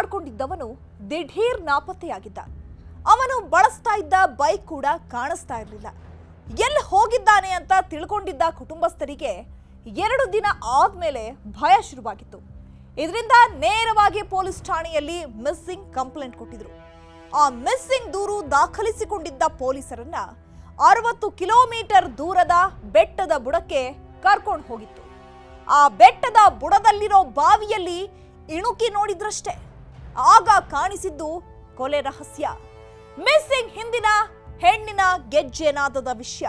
ಮಾಡಿಕೊಂಡಿದ್ದವನು ದಿಢೀರ್ ನಾಪತ್ತೆಯಾಗಿದ್ದ. ಅವನು ಬಳಸ್ತಾ ಇದ್ದ ಬೈಕ್ ಕೂಡ ಕಾಣಿಸ್ತಾ ಇರಲಿಲ್ಲ. ಎಲ್ಲಿ ಹೋಗಿದ್ದಾನೆ ಅಂತ ತಿಳ್ಕೊಂಡಿದ್ದ ಕುಟುಂಬಸ್ಥರಿಗೆ 2 ದಿನ ಆದ್ಮೇಲೆ ಭಯ ಶುರುವಾಗಿತ್ತು. ಇದರಿಂದ ನೇರವಾಗಿ ಪೊಲೀಸ್ ಠಾಣೆಯಲ್ಲಿ ಮಿಸ್ಸಿಂಗ್ ಕಂಪ್ಲೇಂಟ್ ಕೊಟ್ಟಿದ್ರು. ಆ ಮಿಸ್ಸಿಂಗ್ ದೂರು ದಾಖಲಿಸಿಕೊಂಡಿದ್ದ ಪೊಲೀಸರನ್ನ 60 ಕಿಲೋಮೀಟರ್ ದೂರದ ಬೆಟ್ಟದ ಬುಡಕ್ಕೆ ಕರ್ಕೊಂಡು ಹೋಗಿತ್ತು. ಆ ಬೆಟ್ಟದ ಬುಡದಲ್ಲಿರೋ ಬಾವಿಯಲ್ಲಿ ಇಣುಕಿ ನೋಡಿದ್ರಷ್ಟೇ ಆಗ ಕಾಣಿಸಿದ್ದು ಕೊಲೆ ರಹಸ್ಯ. ಮಿಸ್ಸಿಂಗ್ ಹಿಂದಿನ ಹೆಣ್ಣಿನ ಗೆಜ್ಜೆನಾದದ ವಿಷಯ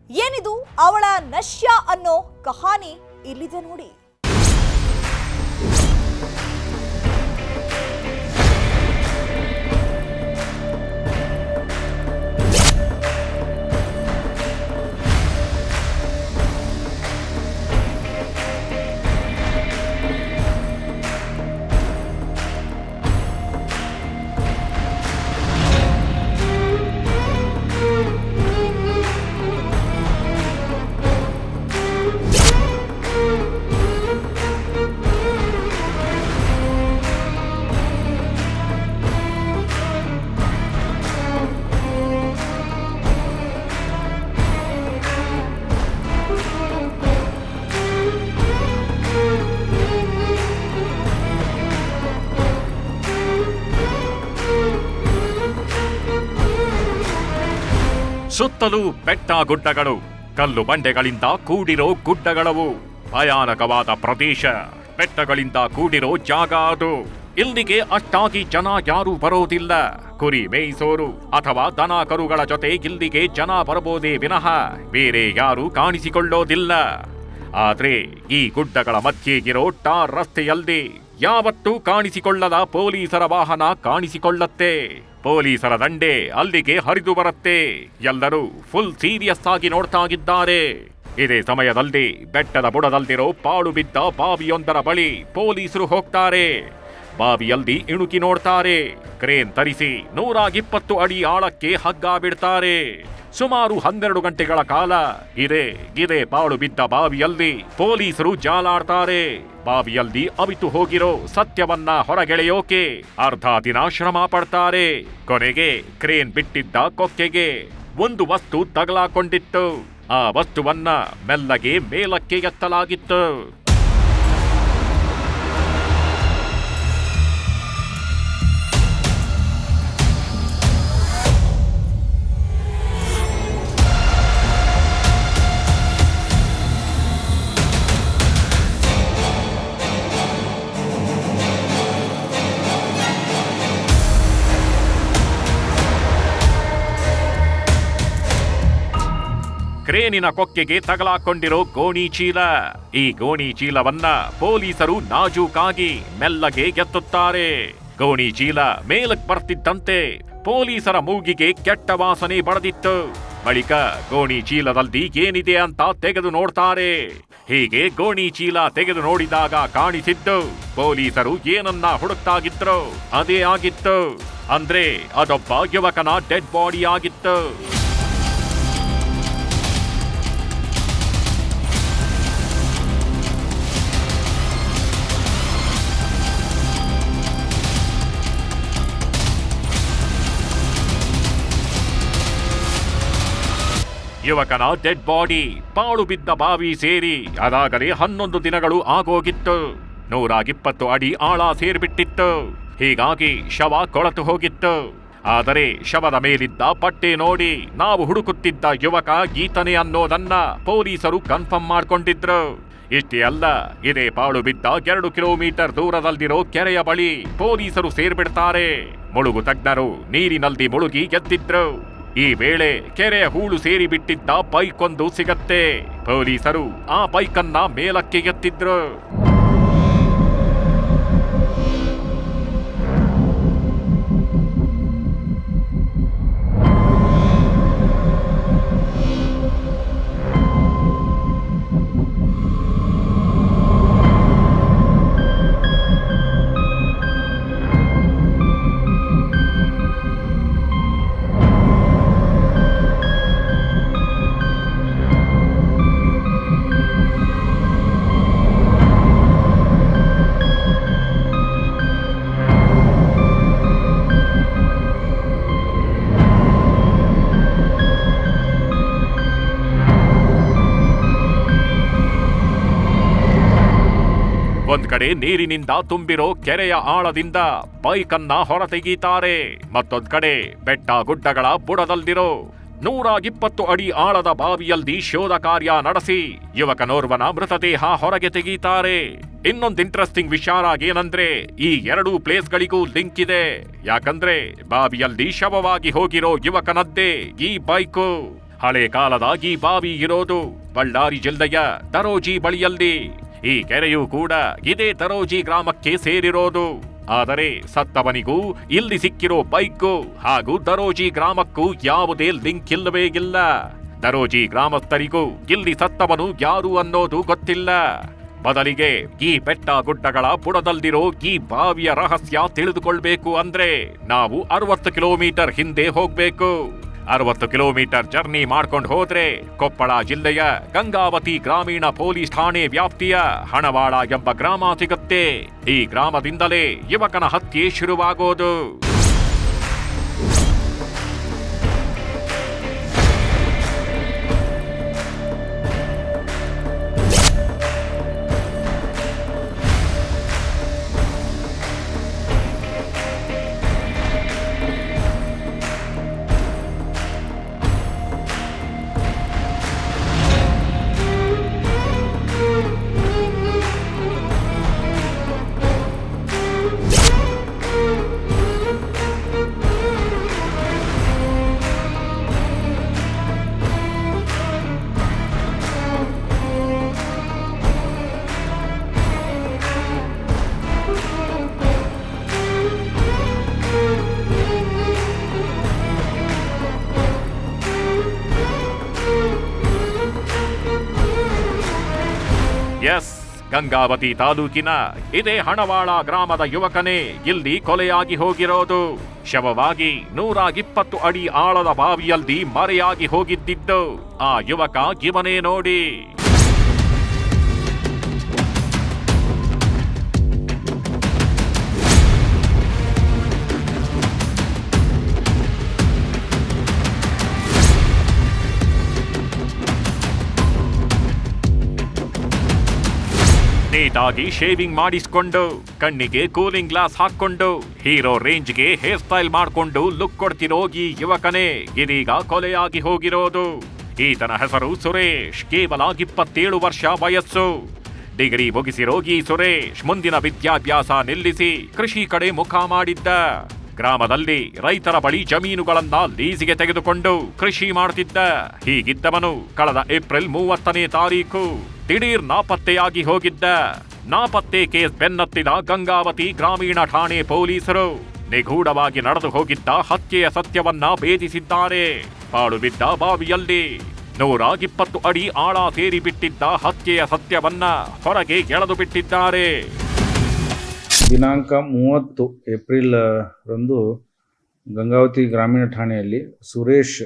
ಏನಿದು? ಅವಳ ನಶ್ಯ ಅನ್ನೋ ಕಹಾನಿ ಇಲ್ಲಿದೆ ನೋಡಿ. ಸುತ್ತಲೂ ಬೆಟ್ಟ ಗುಡ್ಡಗಳು, ಕಲ್ಲು ಬಂಡೆಗಳಿಂದ ಕೂಡಿರೋ ಗುಡ್ಡಗಳವು. ಭಯಾನಕವಾದ ಪ್ರದೇಶ, ಬೆಟ್ಟಗಳಿಂದ ಕೂಡಿರೋ ಜಾಗ ಅದು. ಇಲ್ಲಿಗೆ ಅಷ್ಟಾಗಿ ಜನ ಯಾರೂ ಬರೋದಿಲ್ಲ. ಕುರಿ ಮೇಯಿಸೋರು ಅಥವಾ ದನ ಕರುಗಳ ಜೊತೆ ಇಲ್ಲಿಗೆ ಜನ ಬರಬಹುದೇ ವಿನಃ ಬೇರೆ ಯಾರೂ ಕಾಣಿಸಿಕೊಳ್ಳೋದಿಲ್ಲ. ಆದ್ರೆ ಈ ಗುಡ್ಡಗಳ ಮಧ್ಯೆ ಇರೋ ಟಾರ್ ರಸ್ತೆಯಲ್ಲಿ ಯಾವತ್ತೂ ಕಾಣಿಸಿಕೊಳ್ಳದ ಪೊಲೀಸರ ವಾಹನ ಕಾಣಿಸಿಕೊಳ್ಳತ್ತೆ. ಪೊಲೀಸರ ದಂಡೆ ಅಲ್ಲಿಗೆ ಹರಿದು ಬರುತ್ತೆ. ಎಲ್ಲರೂ ಫುಲ್ ಸೀರಿಯಸ್ ಆಗಿ ನೋಡ್ತಾ ಇದ್ದಾರೆ. ಇದೇ ಸಮಯದಲ್ಲಿ ಬೆಟ್ಟದ ಬುಡದಲ್ಲಿರೋ ಪಾಳು ಬಿದ್ದ ಬಾವಿಯೊಂದರ ಬಳಿ ಪೊಲೀಸರು ಹೋಗ್ತಾರೆ. ಬಾವಿಯಲ್ಲಿ ಇಣುಕಿ ನೋಡ್ತಾರೆ. ಕ್ರೇನ್ ತರಿಸಿ 120 ಅಡಿ ಆಳಕ್ಕೆ ಹಗ್ಗ ಬಿಡ್ತಾರೆ. ಸುಮಾರು 12 ಗಂಟೆಗಳ ಕಾಲ ಇದೇ ಪಾಳು ಬಿದ್ದ ಬಾವಿಯಲ್ಲಿ ಪೊಲೀಸರು ಜಾಲಾಡ್ತಾರೆ. ಬಾವಿಯಲ್ಲಿ ಅವಿತು ಹೋಗಿರೋ ಸತ್ಯವನ್ನ ಹೊರಗೆಳೆಯೋಕೆ ಅರ್ಧ ದಿನ ಶ್ರಮ ಪಡ್ತಾರೆ. ಕೊನೆಗೆ ಕ್ರೇನ್ ಬಿಟ್ಟಿದ್ದ ಕೊಕ್ಕೆಗೆ ಒಂದು ವಸ್ತು ತಗಲಾಕೊಂಡಿತ್ತು. ಆ ವಸ್ತುವನ್ನ ಮೆಲ್ಲಗೆ ಮೇಲಕ್ಕೆ ಎತ್ತಲಾಗಿತ್ತು. ಕ್ರೇನಿನ ಕೊಕ್ಕೆಗೆ ತಗಲಾಕೊಂಡಿರೋ ಗೋಣಿ ಚೀಲ. ಈ ಗೋಣಿ ಚೀಲವನ್ನ ಪೊಲೀಸರು ನಾಜೂಕಾಗಿ ಮೆಲ್ಲಗೆ ಎತ್ತುತ್ತಾರೆ. ಗೋಣಿ ಚೀಲ ಮೇಲಕ್ಕೆ ಬರ್ತಿದ್ದಂತೆ ಪೊಲೀಸರ ಮೂಗಿಗೆ ಕೆಟ್ಟ ವಾಸನೆ ಬಡದಿತ್ತು. ಬಳಿಕ ಗೋಣಿ ಚೀಲದಲ್ಲಿ ಏನಿದೆ ಅಂತ ತೆಗೆದು ನೋಡ್ತಾರೆ. ಹೀಗೆ ಗೋಣಿ ಚೀಲ ತೆಗೆದು ನೋಡಿದಾಗ ಕಾಣಿಸಿದ್ದು ಪೊಲೀಸರು ಏನನ್ನ ಹುಡುಕ್ತಾಗಿದ್ರು ಅದೇ ಆಗಿತ್ತು. ಅಂದ್ರೆ ಅದೊಬ್ಬ ಯುವಕನ ಡೆಡ್ ಬಾಡಿ ಆಗಿತ್ತು. ಯುವಕನ ಡೆಡ್ ಬಾಡಿ ಪಾಳು ಬಿದ್ದ ಬಾವಿ ಸೇರಿ ಅದಾಗಲೇ 11 ದಿನಗಳು ಆಗೋಗಿತ್ತು. 120 ಅಡಿ ಆಳ ಸೇರ್ಬಿಟ್ಟಿತ್ತು. ಹೀಗಾಗಿ ಶವ ಕೊಳತು ಹೋಗಿತ್ತು. ಆದರೆ ಶವದ ಮೇಲಿದ್ದ ಪಟ್ಟೆ ನೋಡಿ ನಾವು ಹುಡುಕುತ್ತಿದ್ದ ಯುವಕ ಈತನೇ ಅನ್ನೋದನ್ನ ಪೊಲೀಸರು ಕನ್ಫರ್ಮ್ ಮಾಡ್ಕೊಂಡಿದ್ರು. ಇಷ್ಟೇ ಅಲ್ಲ, ಇದೇ ಪಾಳು ಬಿದ್ದ 2 ಕಿಲೋಮೀಟರ್ ದೂರದಲ್ಲಿರೋ ಕೆರೆಯ ಬಳಿ ಪೊಲೀಸರು ಸೇರ್ಬಿಡ್ತಾರೆ. ಮುಳುಗು ತಜ್ಞರು ನೀರಿನಲ್ಲಿ ಮುಳುಗಿ ಎದ್ದಿದ್ರು. ಈ ವೇಳೆ ಕೆರೆಯ ಹೂಳು ಸೇರಿ ಬಿಟ್ಟಿದ್ದ ಬೈಕ್ ಒಂದು ಸಿಗತ್ತೆ. ಪೊಲೀಸರು ಆ ಬೈಕನ್ನ ಮೇಲಕ್ಕೆ ಎತ್ತಿದ್ರು. ಒಂದ್ ಕಡೆ ನೀರಿನಿಂದ ತುಂಬಿರೋ ಕೆರೆಯ ಆಳದಿಂದ ಬೈಕ್ ಅನ್ನ ಹೊರತೆಗೀತಾರೆ. ಮತ್ತೊಂದ್ ಕಡೆ ಬೆಟ್ಟ ಗುಡ್ಡಗಳ ಬುಡದಲ್ಲಿರೋ 120 ಅಡಿ ಆಳದ ಬಾವಿಯಲ್ಲಿ ಶೋಧ ಕಾರ್ಯ ನಡೆಸಿ ಯುವಕನೋರ್ವನ ಮೃತದೇಹ ಹೊರಗೆ ತೆಗೀತಾರೆ. ಇನ್ನೊಂದು ಇಂಟ್ರೆಸ್ಟಿಂಗ್ ವಿಚಾರ ಏನಂದ್ರೆ ಈ ಎರಡೂ ಪ್ಲೇಸ್ಗಳಿಗೂ ಲಿಂಕ್ ಇದೆ. ಯಾಕಂದ್ರೆ ಬಾವಿಯಲ್ಲಿ ಶವವಾಗಿ ಹೋಗಿರೋ ಯುವಕನದ್ದೇ ಈ ಬೈಕು. ಹಳೆ ಕಾಲದ ಈ ಬಾವಿ ಇರೋದು ಬಳ್ಳಾರಿ ಜಿಲ್ಲೆಯ ದರೋಜಿ ಬಳಿಯಲ್ಲಿ. ಈ ಕೆರೆಯೂ ಕೂಡ ಇದೇ ದರೋಜಿ ಗ್ರಾಮಕ್ಕೆ ಸೇರಿರೋದು. ಆದರೆ ಸತ್ತವನಿಗೂ ಇಲ್ಲಿ ಸಿಕ್ಕಿರೋ ಬೈಕು ಹಾಗೂ ದರೋಜಿ ಗ್ರಾಮಕ್ಕೂ ಯಾವುದೇ ಲಿಂಕ್ ಇಲ್ಲವೇ ಇಲ್ಲ. ದರೋಜಿ ಗ್ರಾಮಸ್ಥರಿಗೂ ಇಲ್ಲಿ ಸತ್ತವನು ಯಾರು ಅನ್ನೋದು ಗೊತ್ತಿಲ್ಲ. ಬದಲಿಗೆ ಈ ಬೆಟ್ಟ ಗುಡ್ಡಗಳ ಬುಡದಲ್ಲಿರೋ ಈ ಬಾವಿಯ ರಹಸ್ಯ ತಿಳಿದುಕೊಳ್ಬೇಕು ಅಂದ್ರೆ ನಾವು 60 ಕಿಲೋಮೀಟರ್ ಹಿಂದೆ ಹೋಗ್ಬೇಕು. 60 ಕಿಲೋಮೀಟರ್ ಜರ್ನಿ ಮಾಡ್ಕೊಂಡು ಹೋದ್ರೆ ಕೊಪ್ಪಳ ಜಿಲ್ಲೆಯ ಗಂಗಾವತಿ ಗ್ರಾಮೀಣ ಪೊಲೀಸ್ ಠಾಣೆ ವ್ಯಾಪ್ತಿಯ ಹಣವಾಳ ಎಂಬ ಗ್ರಾಮ ಸಿಗುತ್ತೆ. ಈ ಗ್ರಾಮದಿಂದಲೇ ಯುವಕನ ಹತ್ಯೆ ಶುರುವಾಗೋದು. ಎಸ್, ಗಂಗಾವತಿ ತಾಲೂಕಿನ ಇದೇ ಹಣವಾಳ ಗ್ರಾಮದ ಯುವಕನೇ ಇಲ್ಲಿ ಕೊಲೆಯಾಗಿ ಹೋಗಿರೋದು. ಶವವಾಗಿ 120 ಅಡಿ ಆಳದ ಬಾವಿಯಲ್ಲಿ ಮರೆಯಾಗಿ ಹೋಗಿದ್ದಿದ್ದು ಆ ಯುವಕ ಇವನೇ ನೋಡಿ. ನೀಟಾಗಿ ಶೇವಿಂಗ್ ಮಾಡಿಸ್ಕೊಂಡು ಕಣ್ಣಿಗೆ ಕೂಲಿಂಗ್ ಗ್ಲಾಸ್ ಹಾಕೊಂಡು ಹೀರೋ ರೇಂಜ್ಗೆ ಹೇರ್ ಸ್ಟೈಲ್ ಮಾಡ್ಕೊಂಡು ಲುಕ್ ಕೊಡ್ತಿರೋ ಈ ಯುವಕನೇ ಇದೀಗ ಕೊಲೆಯಾಗಿ ಹೋಗಿರೋದು. ಈತನ ಹೆಸರು ಸುರೇಶ್. ಕೇವಲ 27 ವರ್ಷ ವಯಸ್ಸು. ಡಿಗ್ರಿ ಮುಗಿಸಿರೋ ಈ ಸುರೇಶ್ ಮುಂದಿನ ವಿದ್ಯಾಭ್ಯಾಸ ನಿಲ್ಲಿಸಿ ಕೃಷಿ ಕಡೆ ಮುಖ ಮಾಡಿದ್ದ. ಗ್ರಾಮದಲ್ಲಿ ರೈತರ ಬಳಿ ಜಮೀನುಗಳನ್ನ ಲೀಸಿಗೆ ತೆಗೆದುಕೊಂಡು ಕೃಷಿ ಮಾಡುತ್ತಿದ್ದ. ಹೀಗಿದ್ದವನು ಕಳೆದ ಏಪ್ರಿಲ್ 30ನೇ ತಾರೀಕು ದಿಢೀರ್ ನಾಪತ್ತೆಯಾಗಿ ಹೋಗಿದ್ದ. ನಾಪತ್ತೆ ಕೇಸ್ ಬೆನ್ನತ್ತಿದ ಗಂಗಾವತಿ ಗ್ರಾಮೀಣ ಠಾಣೆ ಪೊಲೀಸರು ನಿಗೂಢವಾಗಿ ನಡೆದು ಹೋಗಿದ್ದ ಹತ್ಯೆಯ ಸತ್ಯವನ್ನ ಭೇದಿಸಿದ್ದಾರೆ. ಪಾಳು ಬಿದ್ದ ಬಾವಿಯಲ್ಲಿ 120 ಅಡಿ ಆಳ ಸೇರಿ ಬಿಟ್ಟಿದ್ದ ಹತ್ಯೆಯ ಸತ್ಯವನ್ನ ಹೊರಗೆ ಎಳೆದು ಬಿಟ್ಟಿದ್ದಾರೆ. ದಿನಾಂಕ 30 ಏಪ್ರಿಲ್ ರಂದು ಗಂಗಾವತಿ ಗ್ರಾಮೀಣ ಠಾಣೆಯಲ್ಲಿ ಸುರೇಶ್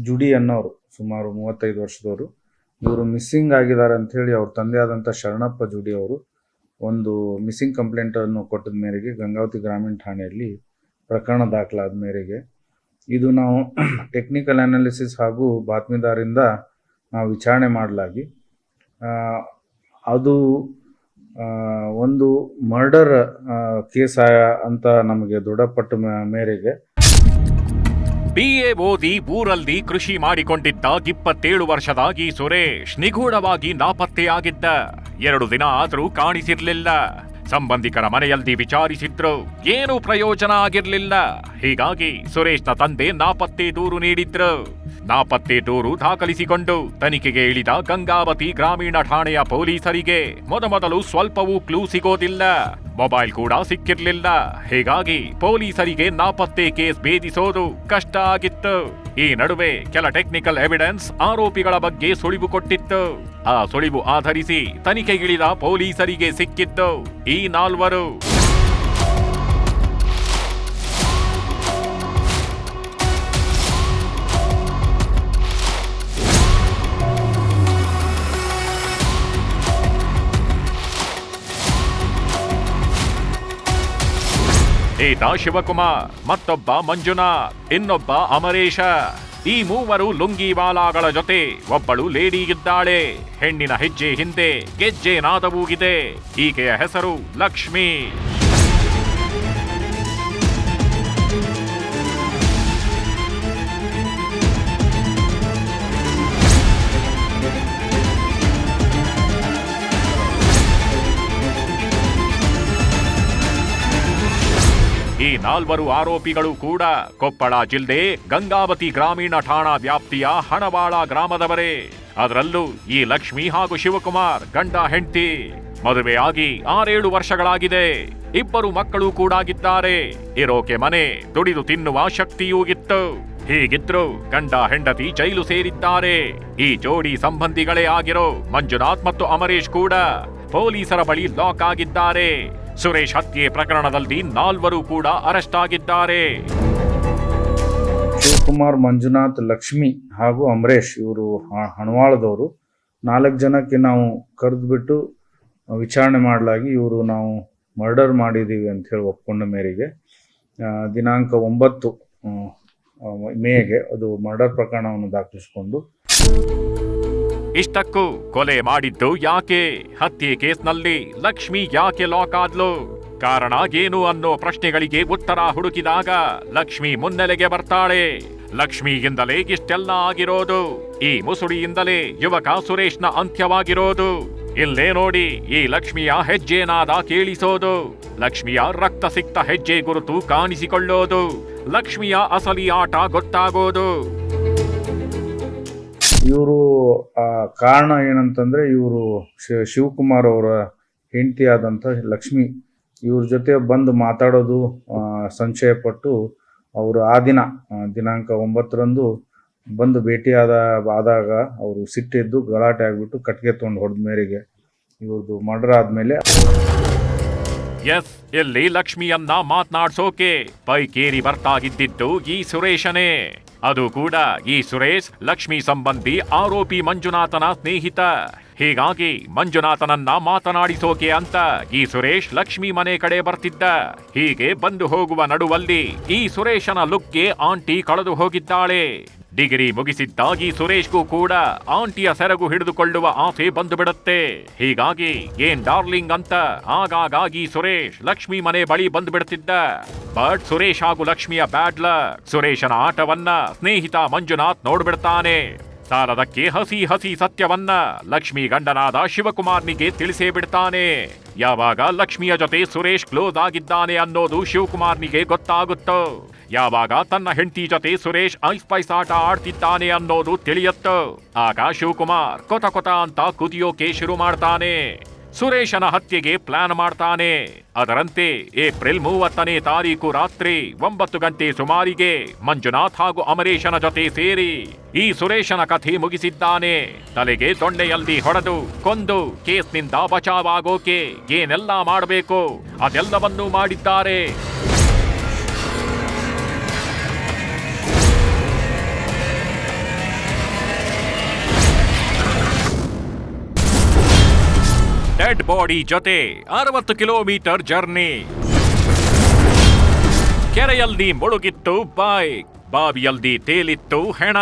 ಜುಡಿ ಅನ್ನೋರು, ಸುಮಾರು 35 ವರ್ಷದವರು, ಇವರು ಮಿಸ್ಸಿಂಗ್ ಆಗಿದ್ದಾರೆ ಅಂಥೇಳಿ ಅವ್ರ ತಂದೆ ಆದಂಥ ಶರಣಪ್ಪ ಜುಡಿ ಅವರು ಒಂದು ಮಿಸ್ಸಿಂಗ್ ಕಂಪ್ಲೇಂಟನ್ನು ಕೊಟ್ಟಿದ ಮೇರೆಗೆ ಗಂಗಾವತಿ ಗ್ರಾಮೀಣ ಠಾಣೆಯಲ್ಲಿ ಪ್ರಕರಣ ದಾಖಲಾದ ಮೇರೆಗೆ ಇದು ನಾವು ಟೆಕ್ನಿಕಲ್ ಅನಾಲಿಸಿಸ್ ಹಾಗೂ ಬಾತ್ಮೀದಾರಿಂದ ನಾವು ವಿಚಾರಣೆ ಮಾಡಲಾಗಿ ಅದು ಒಂದು ಮರ್ಡರ್ ಕೇಸ್ ಅಂತ ನಮಗೆ ದೃಢಪಟ್ಟ ಮೇರೆಗೆ BA ಓದಿ ಊರಲ್ಲಿ ಕೃಷಿ ಮಾಡಿಕೊಂಡಿದ್ದ 27 ವರ್ಷದ ಈ ಸುರೇಶ್ ನಿಗೂಢವಾಗಿ ನಾಪತ್ತೆಯಾಗಿದ್ದ. 2 ದಿನ ಆದರೂ ಕಾಣಿಸಿರ್ಲಿಲ್ಲ. ಸಂಬಂಧಿಕರ ಮನೆಯಲ್ಲಿ ವಿಚಾರಿಸಿದ್ರು, ಏನೂ ಪ್ರಯೋಜನ ಆಗಿರ್ಲಿಲ್ಲ. ಹೀಗಾಗಿ ಸುರೇಶ್ನ ತಂದೆ ನಾಪತ್ತೆ ದೂರು ನೀಡಿದ್ರು. ನಾಪತ್ತೆ ದೂರು ದಾಖಲಿಸಿಕೊಂಡು ತನಿಖೆಗೆ ಇಳಿದ ಗಂಗಾವತಿ ಗ್ರಾಮೀಣ ಠಾಣೆಯ ಪೊಲೀಸರಿಗೆ ಮೊದಮೊದಲು ಸ್ವಲ್ಪವೂ ಕ್ಲೂ ಸಿಗೋದಿಲ್ಲ. ಮೊಬೈಲ್ ಕೂಡ ಸಿಕ್ಕಿರ್ಲಿಲ್ಲ. ಹೀಗಾಗಿ ಪೊಲೀಸರಿಗೆ ನಾಪತ್ತೆ ಕೇಸ್ ಭೇದಿಸೋದು ಕಷ್ಟ ಆಗಿತ್ತು. ಈ ನಡುವೆ ಕೆಲ ಟೆಕ್ನಿಕಲ್ ಎವಿಡೆನ್ಸ್ ಆರೋಪಿಗಳ ಬಗ್ಗೆ ಸುಳಿವು ಕೊಟ್ಟಿತ್ತು. ಆ ಸುಳಿವು ಆಧರಿಸಿ ತನಿಖೆಗಿಳಿದ ಪೊಲೀಸರಿಗೆ ಸಿಕ್ಕಿತ್ತು ಈ 4. ಈತ ಶಿವಕುಮಾರ್, ಮತ್ತೊಬ್ಬ ಮಂಜುನಾಥ್, ಇನ್ನೊಬ್ಬ ಅಮರೇಶ. ಈ ಮೂವರು ಲುಂಗಿವಾಲಾಗಳ ಜೊತೆ ಒಬ್ಬಳು ಲೇಡಿ ಇದ್ದಾಳೆ. ಹೆಣ್ಣಿನ ಹೆಜ್ಜೆ ಹಿಂದೆ ಗೆಜ್ಜೆ ನಾದವೂಗಿದೆ. ಈಕೆಯ ಹೆಸರು ಲಕ್ಷ್ಮಿ. ಈ ನಾಲ್ವರು ಆರೋಪಿಗಳು ಕೂಡ ಕೊಪ್ಪಳ ಜಿಲ್ಲೆ ಗಂಗಾವತಿ ಗ್ರಾಮೀಣ ಠಾಣಾ ವ್ಯಾಪ್ತಿಯ ಹಣವಾಳ ಗ್ರಾಮದವರೇ. ಅದರಲ್ಲೂ ಈ ಲಕ್ಷ್ಮಿ ಹಾಗೂ ಶಿವಕುಮಾರ್ ಗಂಡ ಹೆಂಡತಿ. ಮದುವೆಯಾಗಿ 6-7 ವರ್ಷಗಳಾಗಿದೆ. ಇಬ್ಬರು ಮಕ್ಕಳು ಕೂಡಾಗಿದ್ದಾರೆ. ಇರೋಕೆ ಮನೆ, ದುಡಿದು ತಿನ್ನುವ ಶಕ್ತಿಯೂ ಇತ್ತು. ಹೀಗಿದ್ರು ಗಂಡ ಹೆಂಡತಿ ಜೈಲು ಸೇರಿದ್ದಾರೆ. ಈ ಜೋಡಿ ಸಂಬಂಧಿಗಳೇ ಆಗಿರೋ ಮಂಜುನಾಥ್ ಮತ್ತು ಅಮರೇಶ್ ಕೂಡ ಪೊಲೀಸರ ಬಳಿ ಲಾಕ್ ಆಗಿದ್ದಾರೆ. ಸುರೇಶ್ ಹತ್ಯೆ ಪ್ರಕರಣದಲ್ಲಿ 4 ಕೂಡ ಅರೆಸ್ಟ್ ಆಗಿದ್ದಾರೆ. ಶಿವಕುಮಾರ್, ಮಂಜುನಾಥ್, ಲಕ್ಷ್ಮಿ ಹಾಗೂ ಅಮರೇಶ್ ಇವರು ಹಣವಾಳದವರು. 4 ಜನಕ್ಕೆ ನಾವು ಕರೆದುಬಿಟ್ಟು ವಿಚಾರಣೆ ಮಾಡಲಾಗಿ ಇವರು ನಾವು ಮರ್ಡರ್ ಮಾಡಿದ್ದೀವಿ ಅಂತ ಹೇಳಿ ಒಪ್ಕೊಂಡ ಮೇರೆಗೆ ದಿನಾಂಕ 9 ಮೇಗೆ ಅದು ಮರ್ಡರ್ ಪ್ರಕರಣವನ್ನು ದಾಖಲಿಸಿಕೊಂಡು ಇಷ್ಟಕ್ಕೂ ಕೊಲೆ ಮಾಡಿದ್ದು ಯಾಕೆ? ಹತ್ಯೆ ಕೇಸ್ನಲ್ಲಿ ಲಕ್ಷ್ಮಿ ಯಾಕೆ ಲಾಕ್ ಆದ್ಲು? ಕಾರಣ ಏನು ಅನ್ನೋ ಪ್ರಶ್ನೆಗಳಿಗೆ ಉತ್ತರ ಹುಡುಕಿದಾಗ ಲಕ್ಷ್ಮಿ ಮುನ್ನೆಲೆಗೆ ಬರ್ತಾಳೆ. ಲಕ್ಷ್ಮಿಯಿಂದಲೇ ಇಷ್ಟೆಲ್ಲ ಆಗಿರೋದು. ಈ ಮುಸುಡಿಯಿಂದಲೇ ಯುವಕ ಸುರೇಶ್ನ ಅಂತ್ಯವಾಗಿರೋದು. ಇಲ್ಲೇ ನೋಡಿ ಈ ಲಕ್ಷ್ಮಿಯ ಹೆಜ್ಜೆನಾದ ಕೇಳಿಸೋದು, ಲಕ್ಷ್ಮಿಯ ರಕ್ತ ಸಿಕ್ತ ಹೆಜ್ಜೆ ಗುರುತು ಕಾಣಿಸಿಕೊಳ್ಳೋದು, ಲಕ್ಷ್ಮಿಯ ಅಸಲಿ ಆಟ ಗೊತ್ತಾಗೋದು. ಇವರು ಕಾರಣ ಏನಂತಂದ್ರೆ ಇವರು ಶಿವಕುಮಾರ್ ಅವರ ಹೆಂಡತಿ ಆದಂಥ ಲಕ್ಷ್ಮಿ ಇವ್ರ ಜೊತೆ ಬಂದು ಮಾತಾಡೋದು ಸಂಶಯ ಪಟ್ಟು ಅವರು ಆ ದಿನಾಂಕ 9ರಂದು ಬಂದು ಆದಾಗ ಅವರು ಸಿಟ್ಟಿದ್ದು ಗಲಾಟೆ ಆಗ್ಬಿಟ್ಟು ಕಟ್ಟಿಗೆ ತೊಗೊಂಡು ಹೊಡೆದ ಮೇರೆಗೆ ಇವ್ರದ್ದು ಮರ್ಡರ್ ಆದ್ಮೇಲೆ ಇಲ್ಲಿ ಲಕ್ಷ್ಮಿಯನ್ನ ಮಾತನಾಡ್ಸೋಕೆ ಪೈಕೇರಿ ಬರ್ತಾಗಿದ್ದು ಈ ಸುರೇಶನೇ. ಅದು ಕೂಡ ಈ ಸುರೇಶ್ ಲಕ್ಷ್ಮಿ ಸಂಬಂಧಿ ಆರೋಪಿ ಮಂಜುನಾಥನ ಸ್ನೇಹಿತ. ಹೀಗಾಗಿ ಮಂಜುನಾಥನನ್ನ ಮಾತನಾಡಿಸೋಕೆ ಅಂತ ಈ ಸುರೇಶ್ ಲಕ್ಷ್ಮಿ ಮನೆ ಕಡೆ ಬರ್ತಿದ್ದ. ಹೀಗೆ ಬಂದು ಹೋಗುವ ನಡುವಲ್ಲಿ ಈ ಸುರೇಶನ ಲುಕ್ಗೆ ಆಂಟಿ ಕಳೆದು ಹೋಗಿದ್ದಾಳೆ. ಡಿಗ್ರಿ ಮುಗಿಸಿದ್ದ ಈ ಸುರೇಶ್ಗೂ ಕೂಡ ಆಂಟಿಯ ಸೆರಗು ಹಿಡಿದುಕೊಳ್ಳುವ ಆಸೆ ಬಂದು ಬಿಡುತ್ತೆ. ಹೀಗಾಗಿ ಏನ್ ಡಾರ್ಲಿಂಗ್ ಅಂತ ಆಗಾಗ ಈ ಸುರೇಶ್ ಲಕ್ಷ್ಮಿ ಮನೆ ಬಳಿ ಬಂದು ಬಿಡ್ತಿದ್ದ. ಬಟ್ ಸುರೇಶ್ ಹಾಗೂ ಲಕ್ಷ್ಮಿಯ ಬ್ಯಾಡ್ ಲಕ್. ಸುರೇಶನ ಆಟವನ್ನ ಸ್ನೇಹಿತ ಮಂಜುನಾಥ್ ನೋಡ್ಬಿಡ್ತಾನೆ. ಸಾಲದಕ್ಕೆ ಹಸಿ ಸತ್ಯವನ್ನ ಲಕ್ಷ್ಮಿ ಗಂಡನಾದ ಶಿವಕುಮಾರ್ನಿಗೆ ತಿಳಿಸೇ ಬಿಡ್ತಾನೆ. ಯಾವಾಗ ಲಕ್ಷ್ಮಿಯ ಜೊತೆ ಸುರೇಶ್ ಕ್ಲೋಸ್ ಆಗಿದ್ದಾನೆ ಅನ್ನೋದು ಶಿವಕುಮಾರ್ನಿಗೆ ಗೊತ್ತಾಗುತ್ತೋ, ಯಾವಾಗ ತನ್ನ ಹೆಂಡತಿ ಜೊತೆ ಸುರೇಶ್ ಐಸ್ ಆಟ ಆಡ್ತಿದ್ದಾನೆ ಅನ್ನೋದು ತಿಳಿಯುತ್ತೋ, ಆಗ ಶಿವಕುಮಾರ್ ಕೊತ ಅಂತ ಕುದಿಯೋಕೆ ಶುರು ಮಾಡ್ತಾನೆ. ಸುರೇಶನ ಹತ್ಯೆಗೆ ಪ್ಲಾನ್ ಮಾಡ್ತಾನೆ. ಅದರಂತೆ ಏಪ್ರಿಲ್ 30ನೇ ತಾರೀಕು ರಾತ್ರಿ 9 ಗಂಟೆ ಸುಮಾರಿಗೆ ಮಂಜುನಾಥ್ ಹಾಗೂ ಅಮರೇಶನ ಜೊತೆ ಸೇರಿ ಈ ಸುರೇಶನ ಕಥೆ ಮುಗಿಸಿದ್ದಾನೆ. ತಲೆಗೆ ದೊಣ್ಣೆಯಲ್ಲಿ ಹೊಡೆದು ಕೊಂದು ಕೇಸ್ನಿಂದ ಬಚಾವಾಗೋಕೆ ಏನೆಲ್ಲ ಮಾಡಬೇಕು ಅದೆಲ್ಲವನ್ನೂ ಮಾಡಿದ್ದಾರೆ. ಡೆಡ್ ಬಾಡಿ ಜೊತೆ 60 ಕಿಲೋಮೀಟರ್ ಜರ್ನಿ. ಕೆರೆಯಲ್ಲಿ ಮುಳುಗಿತ್ತು ಬೈಕ್, ಬಾವಿಯಲ್ಲಿ ತೇಲಿತ್ತು ಹೆಣ.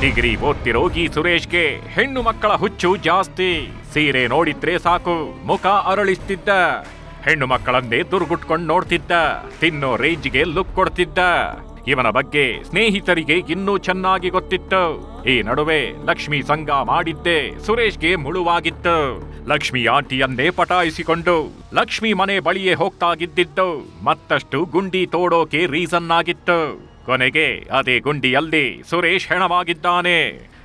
ಡಿಗ್ರಿ ಓದ್ತಿರೋ ಈ ಸುರೇಶ್ಗೆ ಹೆಣ್ಣು ಮಕ್ಕಳ ಹುಚ್ಚು ಜಾಸ್ತಿ. ಸೀರೆ ನೋಡಿದ್ರೆ ಸಾಕು ಮುಖ ಅರಳಿಸ್ತಿದ್ದ. ಹೆಣ್ಣು ಮಕ್ಕಳನ್ನೇ ದುರ್ಗುಟ್ಕೊಂಡು ನೋಡ್ತಿದ್ದ. ತಿನ್ನೋ ರೇಂಜ್ಗೆ ಲುಕ್ ಕೊಡ್ತಿದ್ದ. ಇವನ ಬಗ್ಗೆ ಸ್ನೇಹಿತರಿಗೆ ಇನ್ನೂ ಚೆನ್ನಾಗಿ ಗೊತ್ತಿತ್ತು. ಈ ನಡುವೆ ಲಕ್ಷ್ಮಿ ಸಂಗ ಮಾಡಿದ್ದೆ ಸುರೇಶ್ಗೆ ಮುಳುವಾಗಿತ್ತು. ಲಕ್ಷ್ಮಿ ಆಂಟಿಯನ್ನೇ ಪಟಾಯಿಸಿಕೊಂಡು ಲಕ್ಷ್ಮಿ ಮನೆ ಬಳಿಯೇ ಹೋಗ್ತಾಗಿದ್ದು ಮತ್ತಷ್ಟು ಗುಂಡಿ ತೋಡೋಕೆ ರೀಸನ್ ಆಗಿತ್ತು. ಕೊನೆಗೆ ಅದೇ ಗುಂಡಿಯಲ್ಲಿ ಸುರೇಶ್ ಹೆಣವಾಗಿದ್ದಾನೆ.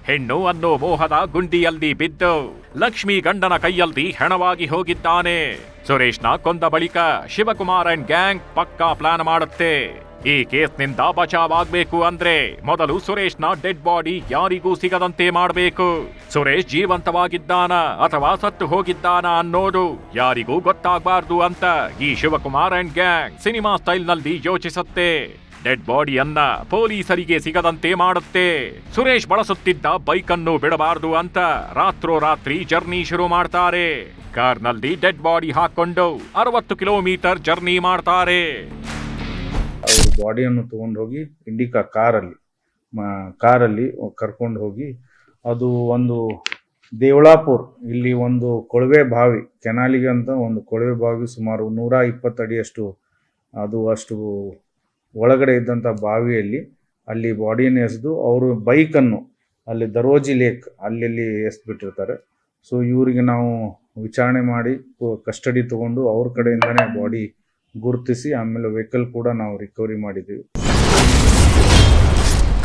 ಹೆಣ್ಣು ಅನ್ನೋ ಮೋಹದ ಗುಂಡಿಯಲ್ಲಿ ಬಿದ್ದು ಲಕ್ಷ್ಮಿ ಗಂಡನ ಕೈಯಲ್ಲಿ ಹೆಣವಾಗಿ ಹೋಗಿದ್ದಾನೆ. ಸುರೇಶ್ನ ಕೊಂದ ಬಳಿಕ ಶಿವಕುಮಾರ್ ಅಂಡ್ ಗ್ಯಾಂಗ್ ಪಕ್ಕಾ ಪ್ಲಾನ್ ಮಾಡುತ್ತೆ. ಈ ಕೇಸ್ನಿಂದ ಬಚಾವಾಗ್ಬೇಕು ಅಂದ್ರೆ ಮೊದಲು ಸುರೇಶ್ನ ಡೆಡ್ ಬಾಡಿ ಯಾರಿಗೂ ಸಿಗದಂತೆ ಮಾಡಬೇಕು. ಸುರೇಶ್ ಜೀವಂತವಾಗಿದ್ದಾನ ಅಥವಾ ಸತ್ತು ಹೋಗಿದ್ದಾನ ಅನ್ನೋದು ಯಾರಿಗೂ ಗೊತ್ತಾಗಬಾರ್ದು ಅಂತ ಈ Shivakumar and gang cinema style ನಲ್ಲಿ ಯೋಚಿಸುತ್ತೆ. ಡೆಡ್ ಬಾಡಿಯನ್ನ ಪೊಲೀಸರಿಗೆ ಸಿಗದಂತೆ ಮಾಡುತ್ತೆ. ಸುರೇಶ್ ಬಳಸುತ್ತಿದ್ದ ಬೈಕ್ ಅನ್ನು ಬಿಡಬಾರದು ಅಂತ ರಾತ್ರೋರಾತ್ರಿ ಜರ್ನಿ ಶುರು ಮಾಡ್ತಾರೆ. ಕಾರ್ನಲ್ಲಿ ಡೆಡ್ ಬಾಡಿ ಹಾಕೊಂಡು 60 ಕಿಲೋಮೀಟರ್ ಜರ್ನಿ ಮಾಡ್ತಾರೆ. ಅವ್ರ ಬಾಡಿಯನ್ನು ತಗೊಂಡು ಹೋಗಿ ಇಂಡಿಕಾ ಕಾರಲ್ಲಿ ಕರ್ಕೊಂಡು ಹೋಗಿ ಅದು ಒಂದು ದೇವಳಾಪುರ್ ಇಲ್ಲಿ ಒಂದು ಕೊಳವೆ ಬಾವಿ ಕೆನಾಲಿಗೆ ಅಂತ ಒಂದು ಕೊಳವೆ ಬಾವಿ ಸುಮಾರು 120 ಅಡಿಯಷ್ಟು ಅದು ಅಷ್ಟು ಒಳಗಡೆ ಇದ್ದಂಥ ಬಾವಿಯಲ್ಲಿ ಅಲ್ಲಿ ಬಾಡಿಯನ್ನು ಎಸೆದು ಅವರು ಬೈಕನ್ನು ಅಲ್ಲಿ ದರೋಜಿ ಲೇಕ್ ಅಲ್ಲಿ ಎಸ್ಬಿಟ್ಟಿರ್ತಾರೆ. ಸೊ ಇವರಿಗೆ ನಾವು ವಿಚಾರಣೆ ಮಾಡಿ ಕಸ್ಟಡಿ ತಗೊಂಡು ಅವ್ರ ಕಡೆಯಿಂದನೇ ಬಾಡಿ ಗುರುತಿಸಿ ಆಮೇಲೆ ವೆಹಿಕಲ್ ಕೂಡ ನಾವು ರಿಕವರಿ ಮಾಡಿದ್ದೀವಿ.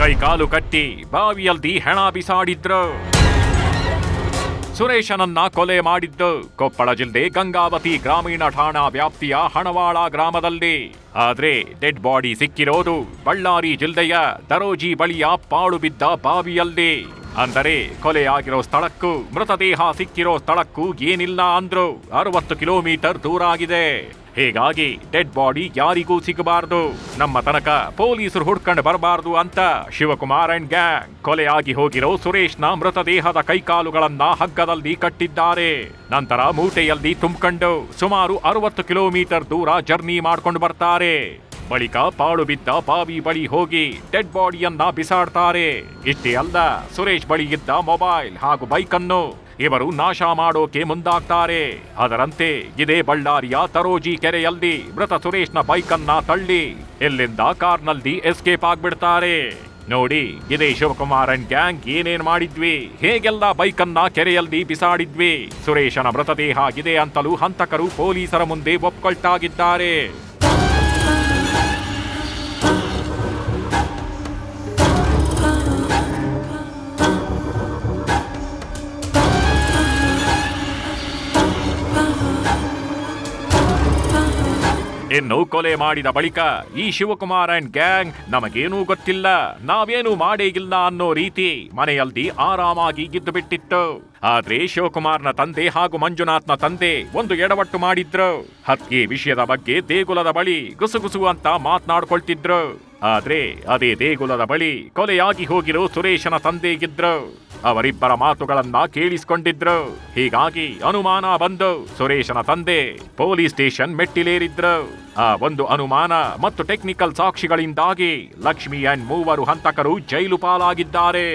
ಕೈ ಕಾಲು ಕಟ್ಟಿ ಬಾವಿಯಲ್ಲಿ ಹೆಣ ಬಿಸಾಡಿದ್ರು. ಸುರೇಶನನ್ನ ಕೊಲೆ ಮಾಡಿದ್ದು ಕೊಪ್ಪಳ ಜಿಲ್ಲೆ ಗಂಗಾವತಿ ಗ್ರಾಮೀಣ ಠಾಣಾ ವ್ಯಾಪ್ತಿಯ ಹಣವಾಳ ಗ್ರಾಮದಲ್ಲಿ. ಆದ್ರೆ ಡೆಡ್ ಬಾಡಿ ಸಿಕ್ಕಿರೋದು ಬಳ್ಳಾರಿ ಜಿಲ್ಲೆಯ ದರೋಜಿ ಬಳಿಯ ಪಾಳು ಬಿದ್ದ ಬಾವಿಯಲ್ಲಿ. ಅಂದರೆ ಕೊಲೆಯಾಗಿರೋ ಸ್ಥಳಕ್ಕೂ ಮೃತದೇಹ ಸಿಕ್ಕಿರೋ ಸ್ಥಳಕ್ಕೂ ಏನಿಲ್ಲ ಅಂದ್ರು 60 ಕಿಲೋಮೀಟರ್ ದೂರ ಆಗಿದೆ. ಹೀಗಾಗಿ ಡೆಡ್ ಬಾಡಿ ಯಾರಿಗೂ ಸಿಗಬಾರದು, ನಮ್ಮ ತನಕ ಪೊಲೀಸರು ಹುಡ್ಕೊಂಡು ಬರಬಾರದು ಅಂತ ಶಿವಕುಮಾರ್ ಅಂಡ್ ಗ್ಯಾಂಗ್ ಕೊಲೆಯಾಗಿ ಹೋಗಿರೋ ಸುರೇಶ್ನ ಮೃತದೇಹದ ಕೈಕಾಲುಗಳನ್ನ ಹಗ್ಗದಲ್ಲಿ ಕಟ್ಟಿದ್ದಾರೆ. ನಂತರ ಮೂಟೆಯಲ್ಲಿ ತುಂಬಿಕೊಂಡು ಸುಮಾರು 60 ಕಿಲೋಮೀಟರ್ ದೂರ ಜರ್ನಿ ಮಾಡ್ಕೊಂಡು ಬರ್ತಾರೆ. ಬಳಿಕ ಪಾಳು ಬಿದ್ದ ಬಾವಿ ಬಳಿ ಹೋಗಿ ಡೆಡ್ ಬಾಡಿಯನ್ನ ಬಿಸಾಡ್ತಾರೆ. ಇಷ್ಟೇ ಅಲ್ಲ, ಸುರೇಶ್ ಬಳಿ ಇದ್ದ ಮೊಬೈಲ್ ಹಾಗೂ ಬೈಕನ್ನು ಇವರು ನಾಶ ಮಾಡೋಕೆ ಮುಂದಾಗ್ತಾರೆ. ಅದರಂತೆ ಇದೇ ಬಳ್ಳಾರಿಯ ತರೋಜಿ ಕೆರೆಯಲ್ಲಿ ಮೃತ ಸುರೇಶ್ನ ಬೈಕನ್ನ ತಳ್ಳಿ ಇಲ್ಲಿಂದ ಕಾರ್ನಲ್ಲಿ ಎಸ್ಕೇಪ್ ಆಗ್ಬಿಡ್ತಾರೆ. ನೋಡಿ, ಇದೇ ಶಿವಕುಮಾರ್ ಅಂಡ್ ಗ್ಯಾಂಗ್ ಏನೇನ್ ಮಾಡಿದ್ವಿ, ಹೇಗೆಲ್ಲ ಬೈಕನ್ನ ಕೆರೆಯಲ್ಲಿ ಬಿಸಾಡಿದ್ವಿ. ಸುರೇಶನ ಮೃತದೇಹ ಇದೆ ಅಂತಲೂ ಹಂತಕರು ಪೊಲೀಸರ ಮುಂದೆ ಒಪ್ಕೊಳ್ತಾಗಿದ್ದಾರೆ. ಇನ್ನು ಕೊಲೆ ಮಾಡಿದ ಬಳಿಕ ಈ ಶಿವಕುಮಾರ್ ಅಂಡ್ ಗ್ಯಾಂಗ್ ನಮಗೇನೂ ಗೊತ್ತಿಲ್ಲ, ನಾವೇನು ಮಾಡೇ ಇಲ್ಲ ಅನ್ನೋ ರೀತಿ ಮನೆಯಲ್ಲಿ ಆರಾಮಾಗಿ ಇದ್ದು ಬಿಟ್ಟಿತ್ತು. ಆದ್ರೆ ಶಿವಕುಮಾರ್ನ ತಂದೆ ಹಾಗೂ ಮಂಜುನಾಥ್ನ ತಂದೆ ಒಂದು ಎಡವಟ್ಟು ಮಾಡಿದ್ರು. ಹತ್ಯೆ ವಿಷಯದ ಬಗ್ಗೆ ದೇಗುಲದ ಬಳಿ ಗುಸುಗುಸು ಅಂತ ಮಾತನಾಡ್ಕೊಳ್ತಿದ್ರು. ಆದ್ರೆ ಅದೇ ದೇಗುಲದ ಬಳಿ ಕೊಲೆಯಾಗಿ ಹೋಗಿರೋ ಸುರೇಶನ ತಂದೆ ಇದ್ರು. ಅವರಿಬ್ಬರ ಮಾತುಗಳನ್ನ ಕೇಳಿಸಿಕೊಂಡಿದ್ರು. ಹೀಗಾಗಿ ಅನುಮಾನ ಬಂದು ಸುರೇಶನ ತಂದೆ ಪೊಲೀಸ್ ಸ್ಟೇಷನ್ ಮೆಟ್ಟಿಲೇರಿದ್ರು. ಆ ಒಂದು ಅನುಮಾನ ಮತ್ತು ಟೆಕ್ನಿಕಲ್ ಸಾಕ್ಷಿಗಳಿಂದಾಗಿ ಲಕ್ಷ್ಮಿ ಅಂಡ್ ಮೂವರು ಹಂತಕರು ಜೈಲು ಪಾಲಾಗಿದ್ದಾರೆ.